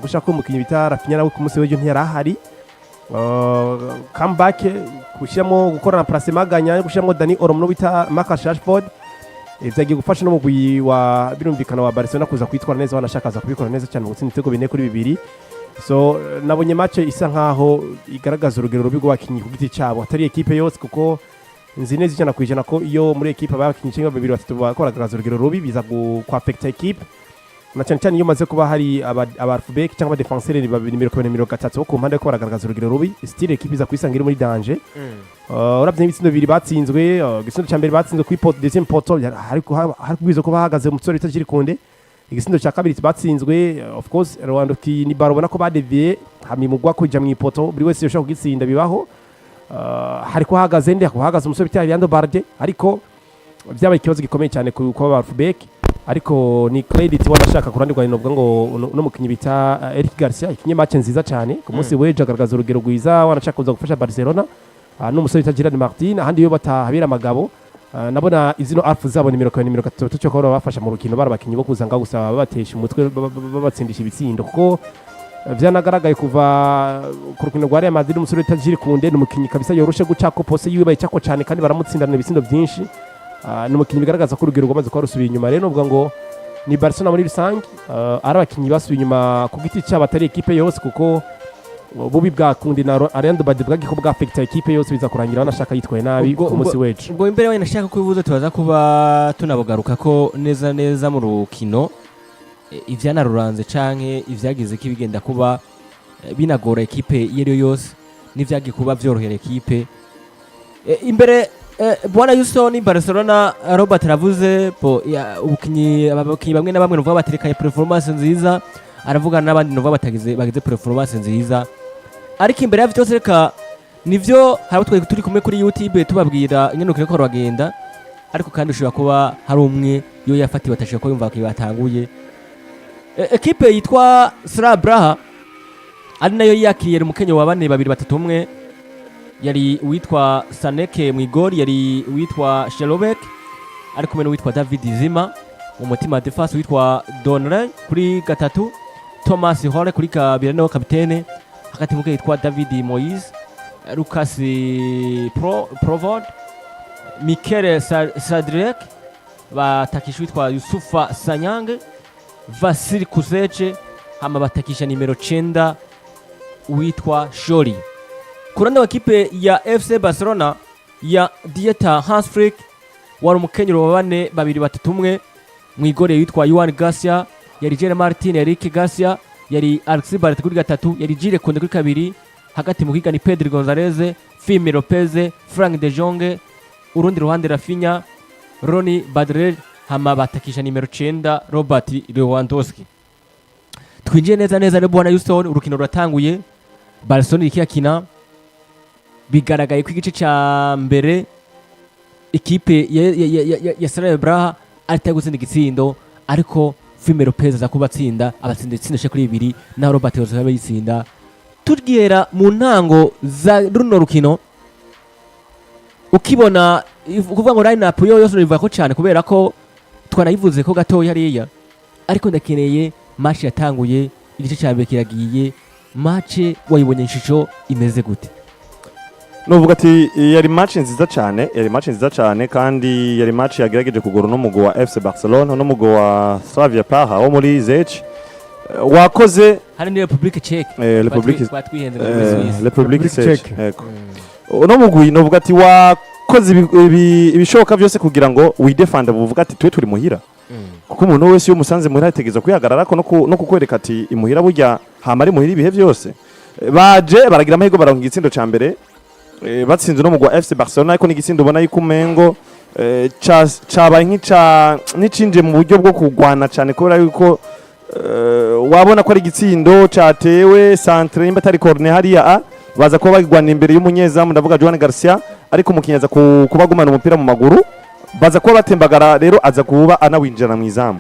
gushaka ko umukinyi bita Rafinha nawe ku munsi w'ejo ntiyarahari comeback kushiramo gukora na place maganya gushiramo Dani Olmo no bita Marcus Rashford vyagiye gufasha no mugwi wa birumvikana wa Barcelona kuza kwitwara neza wanashakaza kubikora neza cyane mu gutsinda ibitego 4-2 so nabonye match isa nkaho igaragaza urugero rubi rw'abakinyi ku giti cyabo atari equipe yose kuko nzi neza ijana kwijana ko iyo muri equipe abakinyi cyangwa babiri batatu bakoragaragaza urugero rubi biza affect equipe na cyane cyane iyo maze kuba hari abarfubek cyangwa defenseur babiri 23 ku mpande ko baragaragaza urugero rubi style equipe iza kwisangira muri danger urabye ibitsindo bibiri batsinzwe igisindo cya mbere batsinzwe ku pot deuxième poto ariko kubwiza ko bahagaze mu tsoro itakiri kunde igisindo cya kabiri batsinzwe of course Rwanda ni barobona ko badeviye hamimugwa kujya mu ipoto buri wese yoshaka kugitsinda bibaho hariko hahagaze ndi hahagaze umusore bitari Yando Barde ariko byabaye ikibazo gikomeye cyane ku kuba barfubek ariko ni credit wanashaka kurandirwa n'ubwo ngo no mukinyi bita Eric Garcia ikinye match nziza cyane ku munsi weje agaragaza urugero rwiza wanashaka kuza gufasha Barcelona n'umusore bita Gerard Martin ahandi yo batahabira amagabo nabona izino alfu zabo ni 30 cyo ko bafasha mu rukino barabakinyi bo kuzanga gusaba batesha umutwe babatsindisha ibitsindo kuko vyanagaragaye kuva ku rukino rwa Real Madrid umusore bita Jules Koundé n'umukinyi kabisa yoroshe guca ko pose yiwe bayicako cyane kandi baramutsindana ibitsindo byinshi n'umukinyi bigaragaza ko urugero rwamaze kwa rusubiye inyuma rero ubwo ngo ni Barcelona muri rusange ari abakinyi basubiye inyuma ku giti cyabo atari equipe yose kuko bubi bwa kundi na Ariando Badi bwagiko bwa affect equipe yose biza kurangira banashaka yitwaye nabi ku munsi weje ubwo imbere we nashaka kubivuza tubaza kuba tunabogaruka ko neza mu rukino ivyanaruranze canke ivyagize ko ibigenda kuba binagora equipe yero yose n'ivyagiye kuba vyorohera equipe imbere bwana Houston Barcelona Robert ravuze abakinyi bamwe na bamwe nuvuga baterekanye performance nziza aravuga n'abandi nuvuga bagize performance nziza ariko imbere ya vyose reka nivyo hari twe turi kumwe kuri YouTube tubabwira ingene ukire ko bagenda ariko kandi ushobora kuba hari umwe yo yafatiwe atashaka ko yumva ko batanguye equipe yitwa Sra Braha ari nayo yakiriye umukenyo wa bane babiri batatu umwe yari witwa Saneke mu igori yari witwa Shelobek ari kumwe n'uwitwa David Zima mu mutima defense witwa Donre kuri gatatu Thomas Hole kuri kabiri no kapitene hagati mu yitwa David Moise Lucas Provod Mikel Sadrek batakisha witwa Yusufa Sanyange Vasil Kuzeche hama batakisha nimero 9 witwa Shori kuranda wa kipe ya FC Barcelona ya Dieter Hansflick wari umukenyero wa bane babiri batatu umwe mwigore yitwa Juan Garcia yari Gerard Martin Eric Garcia yari Alexis Barret kuri gatatu yari Jules Koundé kuri kabiri hagati mu kiga ni Pedro Gonzalez Fimi Lopez Frank de Jong urundi ruhande Rafinha Ronny Badrel hama batakisha nimero 9 Robert Lewandowski twinjiye neza rero bwana Houston urukino ruratanguye Barcelona ikiyakina bigaragaye ko igice cya mbere equipe ya Sra Braha atari gutsinda igitsindo ariko Fimi Lopez aza kubatsinda abatsinda itsinda kuri 2 na Robert Lewandowski yitsinda tugera mu ntango za runo rukino ukibona kuvuga ngo line-up yose bivuga ko cyane kubera ko twanayivuze ko gatoya hariya ariko ndakeneye match yatanguye igice cya mbere kiragiye match wayibonye inshisho imeze gute Novuga ati yari match nziza cyane kandi yari match yagerageje kugora no mugo wa FC Barcelona no mugo wa Slavia Praha wo muri Czech wakoze hari ni Republic Czech Republic Czech no mugwi novuga ati wakoze ibishoboka byose kugira ngo widefend buvuga ati twe turi muhira kuko umuntu wese yo musanze muhira ategeza kwihagarara ko no kukwereka ati imuhira burya hamari muhira ibihe byose baje baragira amahirwe baronga igitsindo ca mbere batsinze no mugwa FC Barcelona ariko n'igitsindo ubona yuko umengo cabaye n'icinje mu buryo bwo kugwana cyane kubera yuko wabona ko ari igitsindo catewe centre imba tari corner hariya baza kuba bagwana imbere y'umunyezamu ndavuga Juan Garcia ariko umukinyaza kubagumana umupira mu maguru baza kuba batembagara rero aza kuba anawinjira mu izamu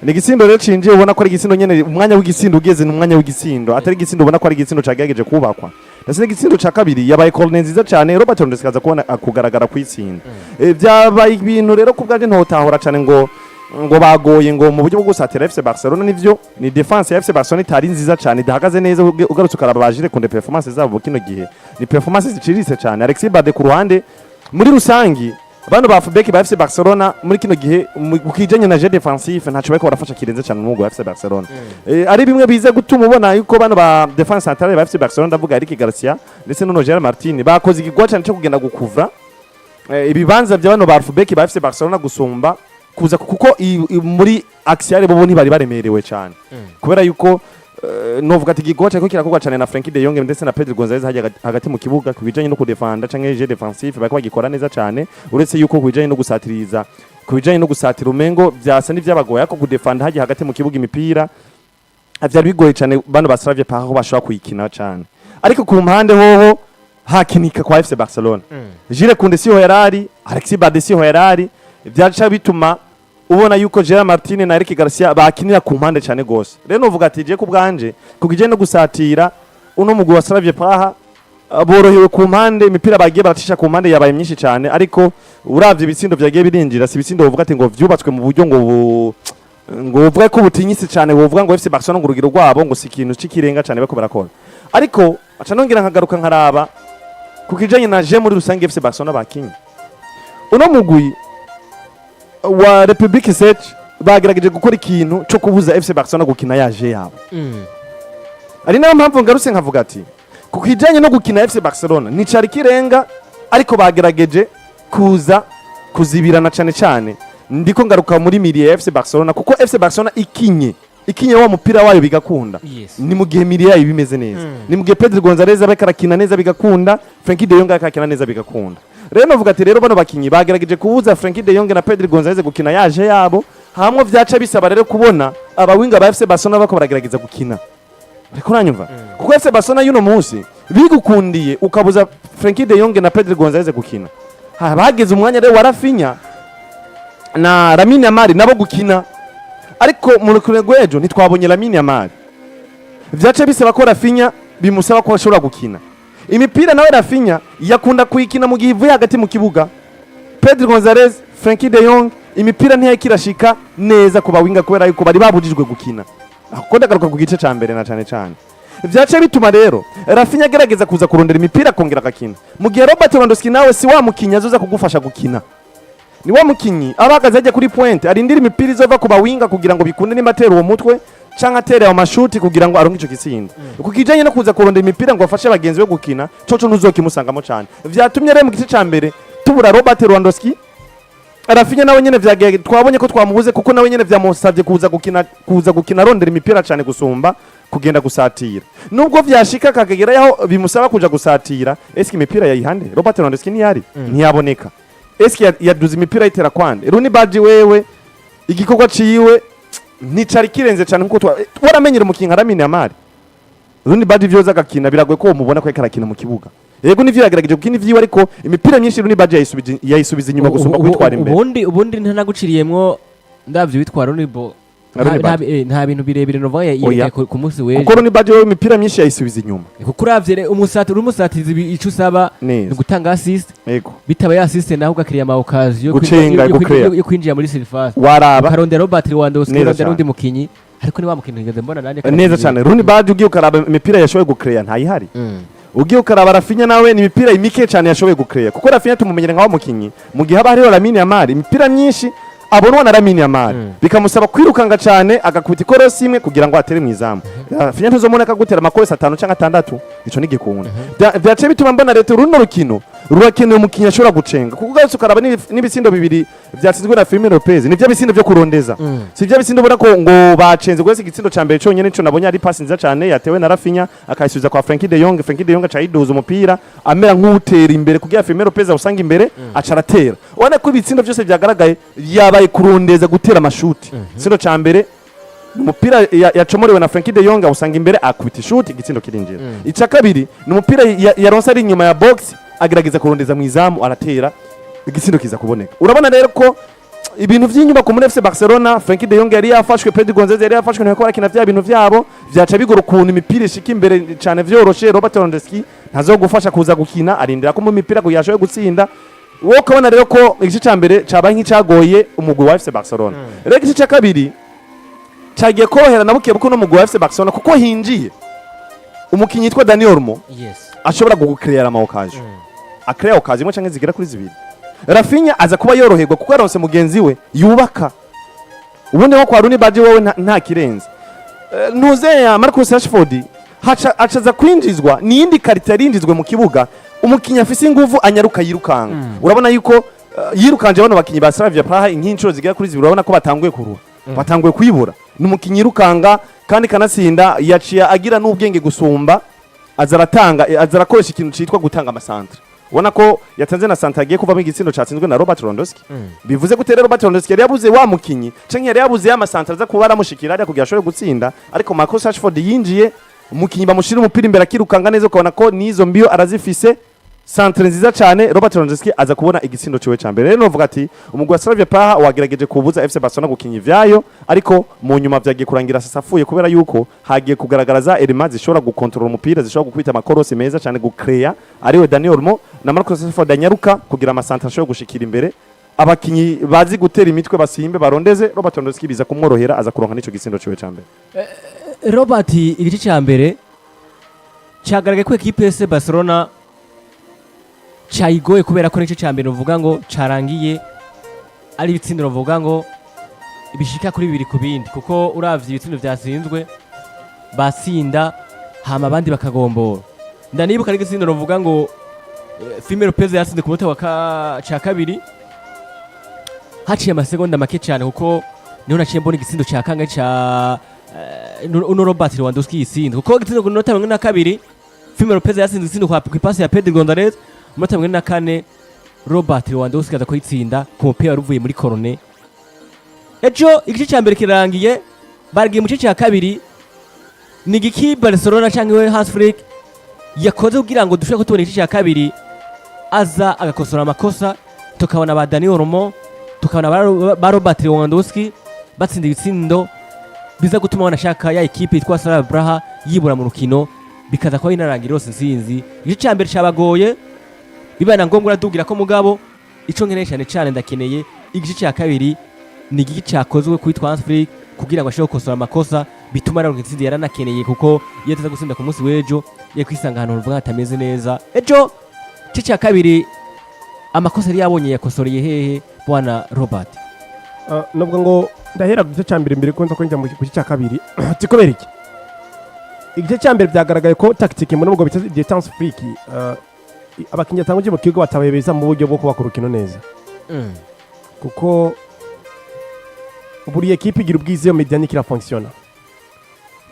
ni igitsindo rero cinje ubona ko ari igitsindo nyene umwanya w'igitsindo ugeze n'umwanya w'igitsindo atari igitsindo ubona ko ari igitsindo cagerageje kubakwa ndetse n'igitsindo ca kabiri yabaye corner nziza cyane Robert Lewandowski aza kubona kugaragara kwitsinda byabaye ibintu rero kubwaje ntotahora cyane ngo ngo bagoye ngo mu buryo bwo gusatira FC Barcelona nivyo ni defense ya FC Barcelona itari nziza cyane idahagaze neza ugarutse ukaraba bajire kunde performance zabo kino gihe ni performance zicirise cyane Alexis Bade ku ruhande muri rusangi bano ba fullback ba FC Barcelona muri kino gihe ukijanye na jeu defensif ntaco bariko barafasha kirenze cyane n'umugwi wa FC Barcelona ari bimwe bize gutuma ubona yuko bano ba defense centrale ba FC Barcelona ndavuga Eric Garcia ndetse no Gerard Martin bakoze igigwa cyane cyo kugenda gukuvra ibibanza bya bano ba fullback ba FC Barcelona gusumba kuza kuko muri axiale bo ntibari baremerewe cyane kubera yuko novuga ati igigwa cyako kirakorwa cyane na Frenkie de Jong ndetse na Pedro Gonzalez hagati mu kibuga kubijanye no kudefanda canke jeu defensif bariko bagikora neza cyane uretse yuko kubijanye no gusatiriza kubijanye no gusatira umengo byasa n'ivyabagoye ako kudefanda haje hagati mu kibuga imipira avyari bigoye cyane bano basravye paho bashobora kuyikina cyane ariko ku mpande hoho hakinika kwa FC Barcelona Jules Koundé siho yarari Alexis Bade siho yarari byaca bituma ubona yuko Gerard Martin na Eric Garcia bakinira ku mpande cyane gose rero novuga ati je ku bwanje kugije no gusatira uno mugwi wa Slavia Praha borohewe ku mpande imipira bagiye baracisha ku mpande yabaye myinshi cyane ariko uravye ibitsindo byagiye birinjira si ibitsindo uvuga ati ngo vyubatswe mu buryo ngo uvuga ko butinyitse cyane uvuga ngo FC Barcelona ngurugiro rwabo ngo si ikintu cikirenga cyane bako barakora ariko aca nongera nkagaruka nkaraba kukijanye na je muri rusange FC Barcelona bakinyi uno mugwi wa Republic Sech bagerageje gukora ikintu cyo kubuza FC Barcelona gukina yaje yabo ari nayo mpamvu ngarutse nkavuga ati kukijanye no gukina FC Barcelona ni cari kirenga ariko bagerageje kuza kuzibirana cyane ndiko ngaruka muri miri ya FC Barcelona kuko FC Barcelona ikinye wa mupira wayo bigakunda ni mu gihe miri yayo bimeze neza ni mu gihe Pedro Gonzalez abakarakina neza bigakunda Frenkie de Jong akakina neza bigakunda rero novuga ati rero bano bakinyi bagerageje kubuza Frenkie de Jong na Pedro Gonzalez gukina yaje yabo hamwe vyaca bisaba rero kubona abawinga ba FC Barcelona bako baragerageza gukina ariko uranyumva kuko FC Barcelona yuno munsi bigukundiye ukabuza Frenkie de Jong na Pedro Gonzalez gukina bageze umwanya rero warafinya na Lamine Yamal nabo gukina ariko mu rukino rw'ejo ntitwabonye Lamine Yamal vyaca bisaba ko Rafinha bimusaba ko ashobora gukina imipira nawe Rafinha yakunda kuyikina mu gihe ivuye hagati mu kibuga Pedro Gonzalez Frenkie de Jong imipira ntiyakirashika neza ku bawinga kubera yuko bari babujijwe gukina ako ndagaruka ku gice ca mbere na cyane vyaca bituma rero Rafinha agerageza kuza kurondera imipira kongera akakina mu gihe Robert Lewandowski nawe si wa mukinya azoza kugufasha gukina ni wa mukinyi abagaze ajya kuri point arindira imipira izova ku bawinga kugira ngo bikunde nimatera uwo mutwe canka atere amashuti kugira ngo aronke ico gitsinda kukijanye no kuza kurondera imipira ngo afashe abagenzi be gukina coco ntuzokimusangamo cyane vyatumye rero mu gice ca mbere tubura Robert Lewandowski Rafinha nawe nyene vyagiye twabonye ko twamubuze kuko nawe nyene vyamusavye kuza gukina arondera imipira cyane gusumba kugenda gusatira nubwo vyashika kagegera yaho bimusaba kuja gusatira eski imipira yayihande Robert Lewandowski ntiyari ntiyaboneka eski yaduze imipira itera kwande Rooney Badge wewe igikorwa ciwe nicari kirenze cyane nkuko waramenyera umukinga Lamine Yamal Rooney Badge vyoza gakina biragoye ko mubona ko karakina mu kibuga yego nivyo yagerageje gukina ivyiwe ariko imipira myinshi Rooney Badge yayisubiza inyuma gusumba kwitwara imbere ubundi ntanaguciriyemwo ndavyo bitwara nta bintu birebire novuga ku munsi weje kuko Rooney Badge imipira myinshi yayisubiza inyuma kuko uravye umusatirizi ico usaba ni gutanga assist bitaba assist naho ugakiriya ama occasion yo kwinjira muri surface waraba karondera Robert Lewandowski karondera undi mukinyi ariko ni wa mukinyi ngeze mbona nane neza cyane Rooney Badge ugiye ukaraba imipira yashoboye gukreya ntayihari ugiye ukaraba Rafinha nawe ni imipira imike cyane yashoboye gukreya kuko Rafinha tumumenyere nka wa mukinyi mu gihe haba hariho Lamine Yamal imipira myinshi abonwa na Lamine Yamal bikamusaba kwirukanga cyane agakubita ikorosi imwe kugira ngo atere mwizamu Rafinha ntuzomona akagutera amakosa 5 cyangwa 6 ico nigikunda vyace bituma mbona leta runo rukino rurakeneye umukinya ashobora gucenga kuko gatse ukaraba n'ibitsindo bibiri vyatsinzwe na Firmino Lopez nivyo bitsindo byo kurondeza si byo bitsindo ubona ko ngo bacenze gwese igitsindo ca mbere cyonyene nico nabonye ari pass nziza cyane yatewe na Rafinha akayisubiza kwa Frenkie de Jong acayiduza umupira amera nk'utera imbere kugira Firmino Lopez usanga imbere acaratera ubona ko ibitsindo byose byagaragaye yabaye kurondeza gutera amashuti itsindo ca mbere umupira yacomorewe na Frenkie de Jong usanga imbere akubita shoot igitsindo kirinjira ica kabiri ni umupira yaronse ari inyuma ya box agerageza kurondeza mu izamu aratera igitsindo kiza kuboneka urabona rero ko ibintu vy'inyuma ku muri FC Barcelona Frenkie de Jong yari yafashwe Pedro Gonzalez yari yafashwe ntako barakina vya bintu vyabo vyaca bigora ukuntu imipira ishika imbere cyane vyoroshe Robert Lewandowski ntazo gufasha kuza gukina arindira ko mu mipira ko yashoye gutsinda wowe ukabona rero ko igice cya mbere cyabaye nk'icyagoye umugwi wa FC Barcelona rero igice cya kabiri cyagiye korohera na buke buke n'umugwi wa FC Barcelona kuko hinjiye umukinnyi yitwa Dani Olmo ashobora gukrera ama occasion akrera occasion imwe canke zigera kuri zibiri Rafinha aza kuba yoroherwa kuko yaronse mugenzi we yubaka ubundi nko kwa Rooney Badge wowe nta kirenze ntuze ya Marcus Rashford acaza kwinjizwa ni indi karite yarinjizwe mu kibuga umukinnyi afise inguvu anyaruka yirukanga urabona yuko yirukanje bano bakinyi ba Slavia Praha inkinshuro zigera kuri zibiri urabona ko batanguye kuruha batanguye kwibura n'umukinnyi yirukanga kandi kanatsinda yaciye agira n'ubwenge gusumba azarakoresha ikintu citwa gutanga amasantre ubona ko yatanze na santre agiye kuvamo igitsindo catsinzwe na Robert Lewandowski bivuze gute rero Robert Lewandowski yari yabuze wa mukinyi canke yari yabuze amasantre aza kuba aramushikira ari kugira ashobore gutsinda ariko Marcus Rashford yinjiye umukinyi bamushira umupira imbere akirukanga neza ukabona ko nizo mbiyo arazifise santre nziza cyane Robert Lewandowski aza kubona igitsindo ciwe ca mbere rero novuga ati umugwi wa Slavia Praha wagerageje kubuza FC Barcelona gukinya ivyayo ariko mu nyuma vyagiye kurangira sasafuye kubera yuko hagiye kugaragaraza elements zishobora gukontrola umupira zishobora gukubita amakorosi meza cyane gukreya ariwe Dani Olmo na Marcus Rashford anyaruka kugira amasantre ashobora gushikira imbere abakinyi bazi gutera imitwe basimbe barondeze Robert Lewandowski biza kumworohera aza kuronka nico gitsindo ciwe ca mbere Robert igice cya mbere cyagaragaye ko equipe ya FC Barcelona cyayigoye kubera ko nicyo cya mbere uvuga ngo carangiye ari ibitsindo uvuga ngo bishika kuri bibiri ku bindi kuko uravye ibitsindo vyasinzwe basinda hama abandi bakagombora ndanibuka ari igitsindo uvuga ngo Firmino Lopez yasinze ku munota wa ca kabiri haciye amasegonda make cyane kuko niho naciye mbona igitsindo cya Canke ca uno Robert Lewandowski yisinze kuko igitsindo ku munota wa 22 Firmino Lopez yasinze igitsindo ku ipasi ya Pedri Gonzalez munota wa 24 Robert Lewandowski aza kuyitsinda ku mupira ruvuye muri corner ejo igice cya mbere kirangiye baragiye mu gice cya kabiri ni giki Barcelona cyangwa Hans Flick yakoze kugira ngo dushobore kutubona igice cya kabiri aza agakosora amakosa tukabona ba Dani Olmo tukabona ba Robert Lewandowski batsinda ibitsindo biza gutuma banashaka ya equipe yitwa Slavia Praha yibura mu rukino bikaza kuba inarangira yose nsinzi igice cya mbere cyabagoye bibana ngombwa uradugira ko mugabo ico nkeneye cyane ndakeneye igice cya kabiri ni igice cyakozwe kuri transfer kugira ngo ashobore gukosora amakosa bituma rero intsinzi yaranakeneye kuko iyo ataza gutsinda ku munsi w'ejo ye kwisanga ahantu uvuga atameze neza ejo igice cya kabiri amakosa yari yabonye yakosoreye hehe bwana Robert nubwo ngo ndahera ku gice cya mbere ko nza kwinjira mu gice cya kabiri tikobera iki igice cya mbere byagaragaye ko tactique mu nubwo bita defense freak abakinnyi batanguje mu kigo batabebeza mu buryo bwo kubaka urukino neza kuko buri equipe igira ubwize yo mediane kira fonctiona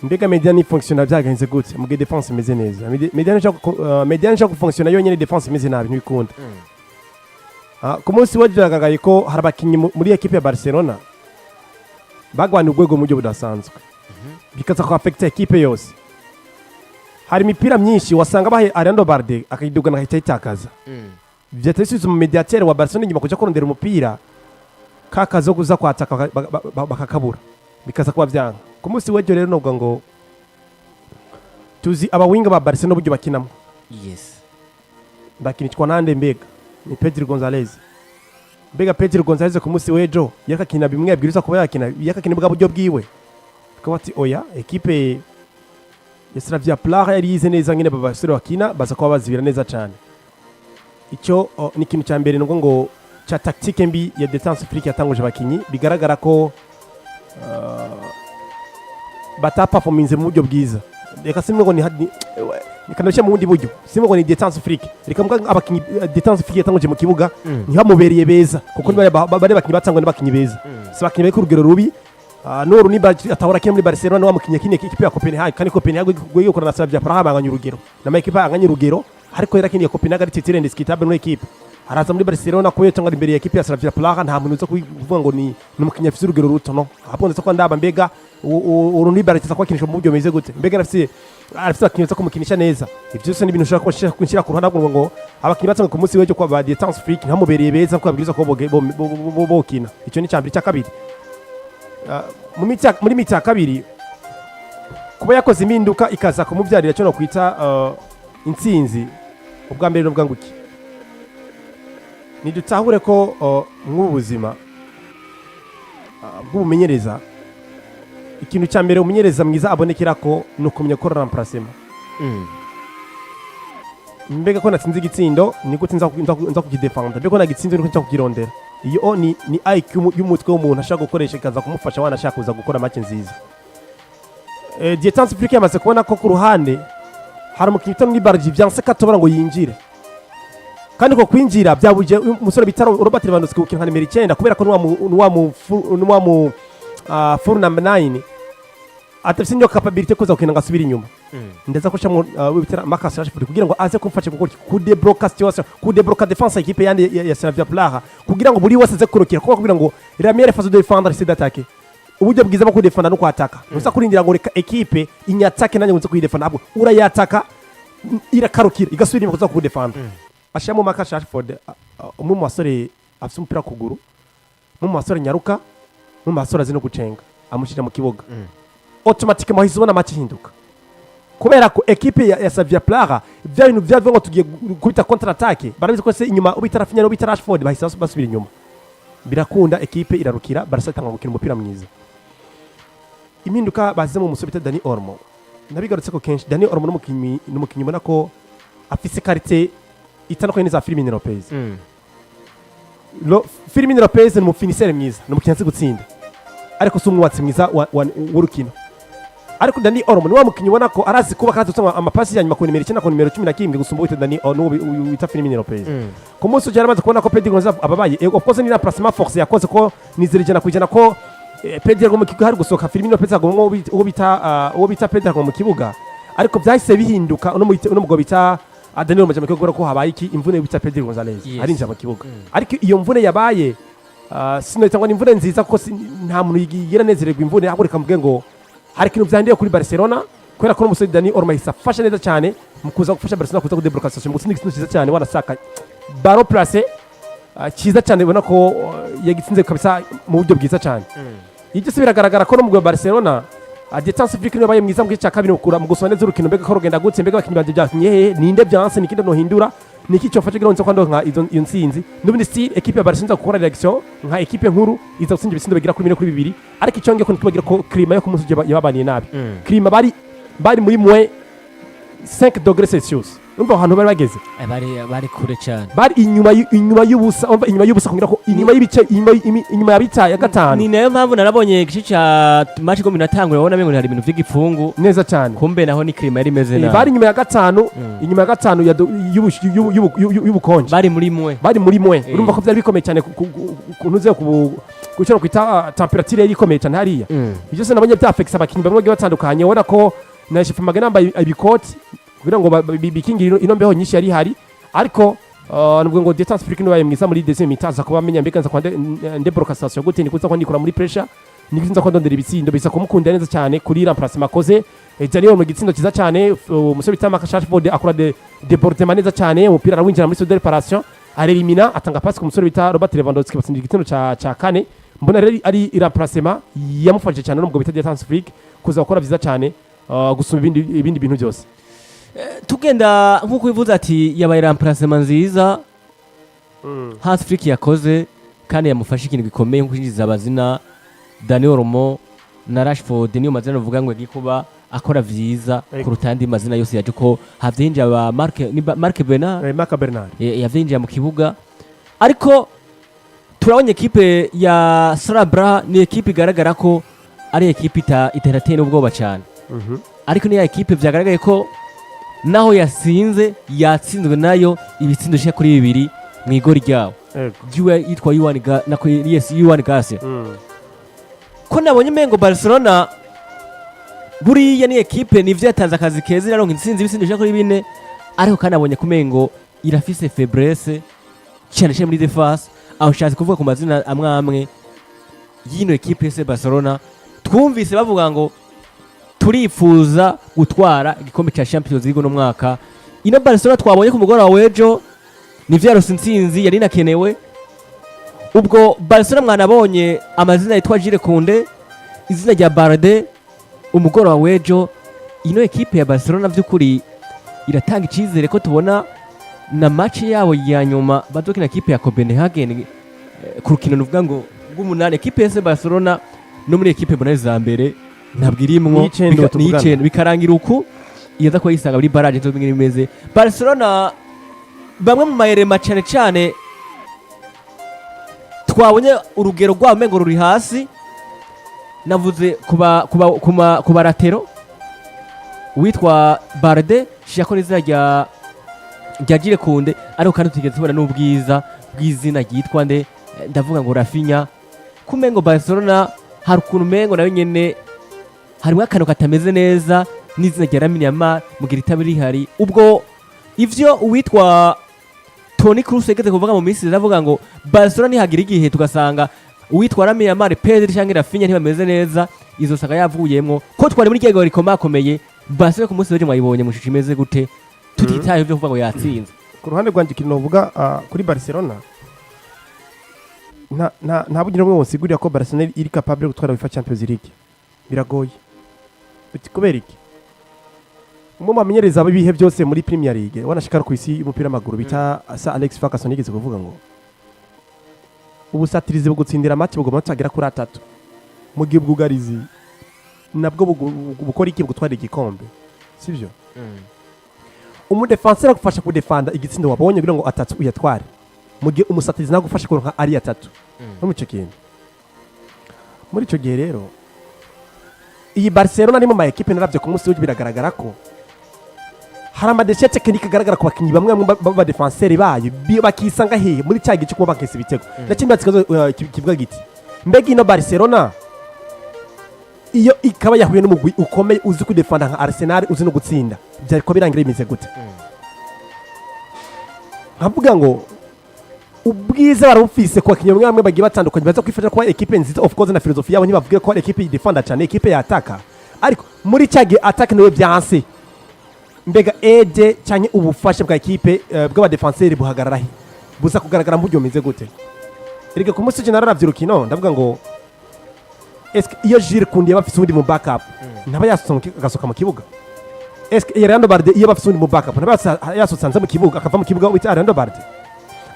mbega mediane fonctiona byagenze gute mu defense imeze neza mediane cyo fonctiona yo nyene defense imeze nabi ntibikunda ku munsi wagaragaye ko hari abakinnyi muri equipe ya Barcelona bagwana urwego mu buryo budasanzwe bikaza ko affecte equipe yose hari imipira myinshi wasanga bahe Arando Balde akayidugana akayitakaza vyatese mu mediateur wa Barcelona nyuma kuja kurondera umupira kakazo kuza kwataka bakakabura bikaza kuba vyanga ku munsi w'ejo rero nubwo ngo tuzi abawinga ba Barcelona buryo bakinamo bakinitwa nande mbega ni Pedri Gonzalez mbega Pedri Gonzalez ku munsi w'ejo yakakina bimwe yabwiriza kuba yakakina bwa buryo bwiwe twati oya equipe ya Slavia Praha yari yize neza nyine babasore bakina baza kuba bazibira neza cyane icyo ni ikintu cya mbere ngo cha tactique mbi ya defense Afrique yatanguje bakinyi bigaragara ko bataperforminze mu buryo bwiza reka simwe ngo ni kanashya mu bundi buryo simwe ngo ni defense Afrique reka mbwa abakinyi defense Afrique yatanguje mu kibuga ntihamubereye beza kuko bari bakinyi batangwa n'abakinyi beza si bakinyi bari ku rugero rubi Noru ni atahora kimwe muri Barcelona wa mukinyi kine equipe ya Copenhagen kandi Copenhagen gwe ukora na Slavia Praha banganya urugero na equipe anganya urugero ariko yera kindi Copenhagen ari titire ndikitable no equipe araza muri Barcelona ko yetanga imbere ya equipe ya Slavia Praha nta muntu uza kuvuga ngo ni umukinyi afite urugero ruto no aponze ko ndaba mbega uruni barateza kwakinisha mu buryo meze gute mbega afite abakinyi ko mukinisha neza ivyo byose ni ibintu ushaka kwinshira ku ruhande ngo abakinyi batanga ku munsi w'ejo kwa ba defense freak ntamubereye beza ko babwiriza ko bokina icyo ni cyambere cya kabiri muri miti ya kabiri kuba yakoze impinduka ikaza kumubyarira cyo no kwita intsinzi ubwa mbere n'ubwa nguki nidutahure ko nk'ubu buzima bw'ubumenyereza ikintu cya mbere umumenyereza mwiza abonekera ko ni ukumenya gukora remplacement mbega ko natsinze igitsindo ni gute nza kukidefanda mbega ko nagitsinze niko nza kukirondera iyo ni IQ y'umutwe w'umuntu ashaka gukoresha ikaza kumufasha wana ashaka kuza gukora match nziza Dietanse Afrique yamaze kubona ko ku ruhande hari umukinnyi uta muri Barji byanse katobora ngo yinjire kandi ko kwinjira byabuje umusore bitaro Robert Lewandowski ukina nimero 9 kubera ko nuwa mu full number 9 atafise nyo capability ko zakina ngasubira inyuma ndeza ko shamwe wibitira Marcus Rashford kugira ngo aze kumfasha ku debloka situation ku debloka defense equipe yandi ya Slavia Praha kugira ngo buri wese aze kurokira kugira ngo la meilleure phase de défendre c'est d'attaquer uburyo bwiza bwo kudefenda no kwataka usa kurindira ngo reka equipe inyatake nanye ngo kuyidefenda nabwo urayataka irakarukira igasubira inyuma kuza kudefenda ashamo Marcus Rashford umwe mu basore afite umupira kuguru mu basore nyaruka mu basore azino gucenga amushira mu kibuga automatiquement hizobona match hinduka kubera ko equipe ya Slavia Praha bya bintu bya ngo tugiye kubita contre attaque barabizi ko se inyuma ubitarafinya no bitara Rashford bahise basubira inyuma birakunda equipe irarukira Barca itanga gukina umupira mwiza impinduka bazize mu musore bita Dani Olmo nabigarutse ko kenshi Dani Olmo n'umukinnyi ubona ko afise karite itandukanye n'iza Firmino Lopez Firmino Lopez ni umufinisere mwiza ni umukinnyi azi gutsinda ariko si umwubatsi mwiza w'urukino ariko Dani Olmo ni wa mukinnyi ubona ko arazi kuba kandi utanga amapasi ya nyuma ku nimero 9 ku nimero 11 gusumba wita Dani Olmo wita Firmino Lopez ku munsi ujya aramaze kubona ko Pedri Gonzalez ababaye of course ni na placement force yakoze ko nizera kujana ko Pedri ngo mu kibuga hari gusoka Firmino Lopez agomba uwo bita Pedri ngo mu kibuga ariko byahise bihinduka no mugo bita Dani Olmo jamake ko habaye iki imvune bita Pedri Gonzalez arinja mu kibuga ariko iyo mvune yabaye sino cyangwa imvune nziza ko nta muntu yigira nezererwa imvune ahurika mubwe ngo hari ikintu byandiye kuri Barcelona kubera ko umusore Dani Olmo yisafasha neza cyane mu kuza gufasha Barcelona kuza kudebloka situation mu kintu cyiza cyane wanasaka baro place cyiza cyane ubona ko yagitsinze kabisa mu buryo bwiza cyane ibyo se biragaragara ko no mu Barcelona Dietanse Afrique niyo baye mwiza mu gice cya kabiri ukura mu gusoma neza urukino mbega ko rugenda gutse mbega abakinnyi banje byakinye ninde byanse nikinde no hindura niki cyo mfashe gironze kwando nka iyo nsinzi n'ubundi si equipe ya Barcelona gukora reaction nka equipe nkuru iza gutsinda ibisindo bigira kuri 2 ariko icyo ngiye ko tubagira ko klima yo ku munsi yababaniye nabi klima bari muri moins 5 degrés Celsius numva ahantu bari bageze bari kure cyane bari inyuma y'ubusa kugira ko inyuma y'ibice inyuma ya bita ya gatanu ni nayo mpamvu narabonye igice cya match ko minatangura ubona mengo hari ibintu vy'igipfungu neza cyane kumbe naho ni klima yari meze nabi bari inyuma ya gatanu y'ubukonje bari muri mwe urumva ko byari bikomeye cyane kunuze gucira kwita temperature yari ikomeye cyane hariya ibyo se nabonye byafex abakinnyi bamwe batandukanye ubona ko na Chief Magana ibikoti kugira ngo bikingira ino mbeho nyinshi yari hari ariko nubwo ngo Dietanse Afrique no bayemwiza muri deuxième mi-temps za kuba menya mbeka nza kwande deblocation gute ni kuza kwandikura muri pressure ni kuza kwandondera ibitsindo bisa kumukunda neza cyane kuri remplacement akoze Dani Olmo gitsindo kiza cyane umusore bita Marcus Rashford akora debordement neza cyane umupira arawinjira muri zone de réparation arelimina atanga passe ku musore bita Robert Lewandowski batsindira igitsina ca kane mbona rero ari remplacement yamufashije cyane nubwo bita Dietanse Afrique kuza gukora byiza cyane gusuma ibindi bintu byose tugenda nkuko bivuze ati yabaye remplacement nziza Hans Flick yakoze kandi yamufashe ikintu gikomeye nko kwinjiza abazina Dani Olmo na Rashford niyo mazina uvuga ngo gikuba akora vyiza kuruta andi mazina yose yaje ko havyinjira aba Marc Bernard yavyinjira mu kibuga ariko turabonye equipe ya Slavia ni equipe igaragara ko ari equipe iterateye n'ubwoba cyane ariko ni ya equipe vyagaragaye ko naho yatsinzwe nayo ibitsindo shya kuri 2 mu igori ryawo yitwa Yuan Gase ko nabonye mengo Barcelona buriya ni equipe nivyo yatanze akazi keza iraronka intsinzi ibitsindo shya kuri 4 ariko kandi nabonye kumengo irafise faiblesse cyane muri defense aho shatse kuvuga ku mazina amwe y'ino equipe ya Barcelona twumvise bavuga ngo turifuza gutwara igikombe cya Champions League no mwaka ino Barcelona twabonye ku mugoroba wejo nivyo yarose intsinzi yari nakenewe ubwo Barcelona mwanabonye amazina yitwa Jules Koundé izina rya Barde umugoroba wejo ino equipe ya Barcelona vy'ukuri iratanga icizere ko tubona na match yabo ya nyuma badokina ekipe ya Copenhagen Kurukino nuvuga ngo bw'umunani ekipe ya Barcelona no muri ekipe bonane za mbere ntabwo irimwo n'icenda bikarangira uku iyaza ko yisanga muri barrage zo bimwe bimeze Barcelona bamwe mu mayerema cyane twabonye urugero rw'amengo ruri hasi navuze kuba ratero witwa Barde shako izina rya Jire Kunde ariko kandi tugeze tubona n'ubwiza bw'izina ryitwa nde ndavuga ngo Rafinha kumengo Barcelona hari ukuntu mengo nayo nyene harimo akantu katameze neza n'izina rya Lamine Yamal mugira itabiri hari ubwo ivyo uwitwa Toni Kroos yageze kuvuga mu minsi ndavuga ngo Barcelona nihagira igihe tugasanga uwitwa Lamine Yamal Pedri cyangwa Rafinha ntibameze neza izo sanga yavuyemwo ko twari muri ryego rikomakomeye Barcelona ku munsi w'ejo mwayibonye mushusho imeze gute tutitaye byo kuvuga ngo yatsinze ku ruhande rwanjye ikintu novuga kuri Barcelona nta bugira bumwe wosigurira ko Barcelona iri capable gutwara UEFA Champions League biragoye kubera iki mu bamenyereza bihe byose muri Premier League wanashikara ku isi y'umupira w'amaguru bita Sir Alex Ferguson yigeze kuvuga ngo ubusatirizi bugutsindira match bugomba kutagera kuri 3 mu gihe bwugarizi nabwo bukora iki bugutwara igikombe sivyo umudefenseur agufasha kudefanda igitsindo wabonye kugira ngo 3 uyatware mu gihe umusatirizi nagufasha kuronka ari 3 no mu cyo kintu muri cyo gihe rero iyi Barcelona ni mu ma equipe naravye ku munsi w'ejo biragaragara ko hari amadeshe tekinike agaragara ku bakinyi bamwe baba defenseur bayo bakisanga hehe muri cya gice kuba bakese ibitego nakimba tsikazo kivuga giti mbega ino Barcelona iyo ikaba yahuye n'umugwi ukomeye uzi kudefanda nka Arsenal uzi no gutsinda byari ko birangira imize gute nkavuga ngo ubwiza barufise kwa kinyo mwamwe bagiye batandukanye baza kwifasha kwa equipe nziza of course na philosophy yabo ntibavuge ko equipe idefanda cyane equipe yataka ariko muri cyage attack niwe byanse mbega ede cyane ubufasha bwa equipe bw'aba defenseur buhagarara he buza kugaragara mu buryo meze gute erega ku munsi cyane naravye Urukino ndavuga ngo est iyo Jire Kunde bafise undi mu backup ntaba yasonka gasoka mu kibuga est Yaraye Barde iyo bafise undi mu backup ntaba yasosanze mu kibuga akava mu kibuga wita Yaraye Barde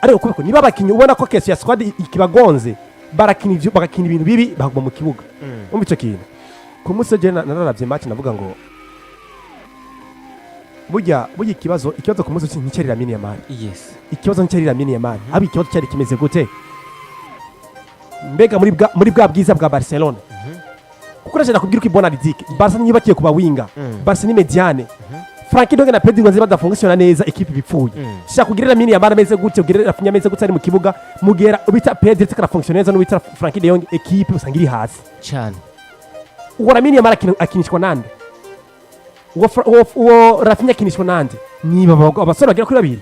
ariko kubiko niba bakinyi ubona ko kesi ya squad ikibagonze barakina ibintu bibi baguma mu kibuga umva icyo kintu ku munsi je nararavye match navuga ngo burya ikibazo ku munsi nticyari Lamine Yamal yes ikibazo nticyari Lamine Yamal abi ikibazo cyari kimeze gute mbega muri bwa bwiza bwa Barcelona kuko naje nakubwira ko Bonalidic Barca nibakiye kuba winga Barca ni mediane Frankie Donge na Pedri ngo badafungisiona neza equipe bipfuye shaka kugira Lamine Yamal ameze gute kugira Rafinha ameze gute ari mu kibuga mugera ubita Pedri tekara fonctionneza no bita Frankie de Jong equipe usangiri hasi cyane uwo Lamine Yamal akinishwa nande uwo Rafinha akinishwa nande niba abasore bagira kuri babiri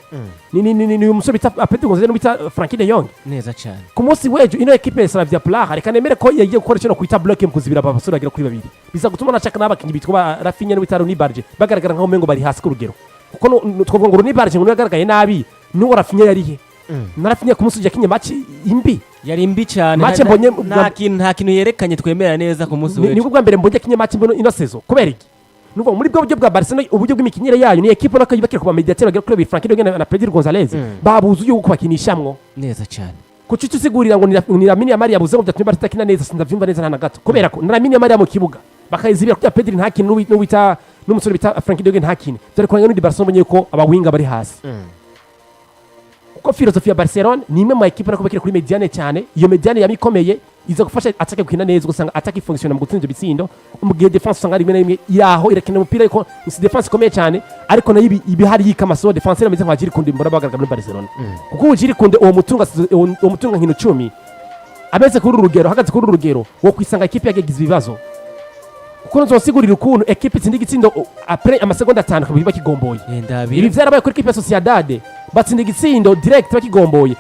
ni umusore bita Pedri ngo no bita Frankie de Jong neza cyane ku munsi w'ejo ino equipe Slavia Praha reka nemere ko yagiye gukora cyo kwita block mu kuzibira abasore bagira kuri babiri biza gutuma nashaka n'abakinyi bitwa Rafinha no bita Barge bagaragara nkaho mengo bari hasi ku rugero kuko twavuga ngo Barge ngo yagaragaye nabi n'uwo Rafinha yarihe na Rafinha ku munsi yakinye match imbi yari imbi cyane nta kintu yerekanye twemera neza ku munsi w'ejo nibwo bwa mbere mbonye kinye match ino saison kubera iki nuvo muri bwo buryo bwa Barcelona uburyo bw'imikinyire yayo ni equipe nako yibakira kuba mediateur bagira kuri Frankie Donge na Pedri Gonzalez babuze uyu kubakinishamwo neza cyane kuki tusigurira ngo ni Lamine Yamal yabuze ngo byatumye Barca takina neza sindavyumva neza na gato kubera ko na Lamine Yamal mu kibuga bakayizibira kuri Pedri ntakine n'uwita n'umusore bita Frankie Donge ntakine dore ko n'undi Barcelona bonye ko abawinga bari hasi kuko philosophy ya Barcelona ni imwe mu equipe nako bakira kuri mediane cyane iyo mediane yamikomeye iza gufasha atake gukina neza gusanga atake functiona mu gutsinda bitsindo mu gihe defense usanga rimwe na rimwe yaho irakina umupira ariko si defense ikomeye cyane ariko nayo ibihari yikamaso defense ameze nka Jire Kunde mbora bagaragara muri Barcelona kuko Jire Kunde uwo mutunga nkino 10 abeze kuri urugero hagaze kuri urugero wo kwisanga equipe yagize ibibazo kuko nzosigurira ukuntu equipe itsinda igitsindo après amasegonda 5 kubiba kigomboye ibi byarabaye kuri equipe ya Sociedad batsinda igitsindo direct bakigomboye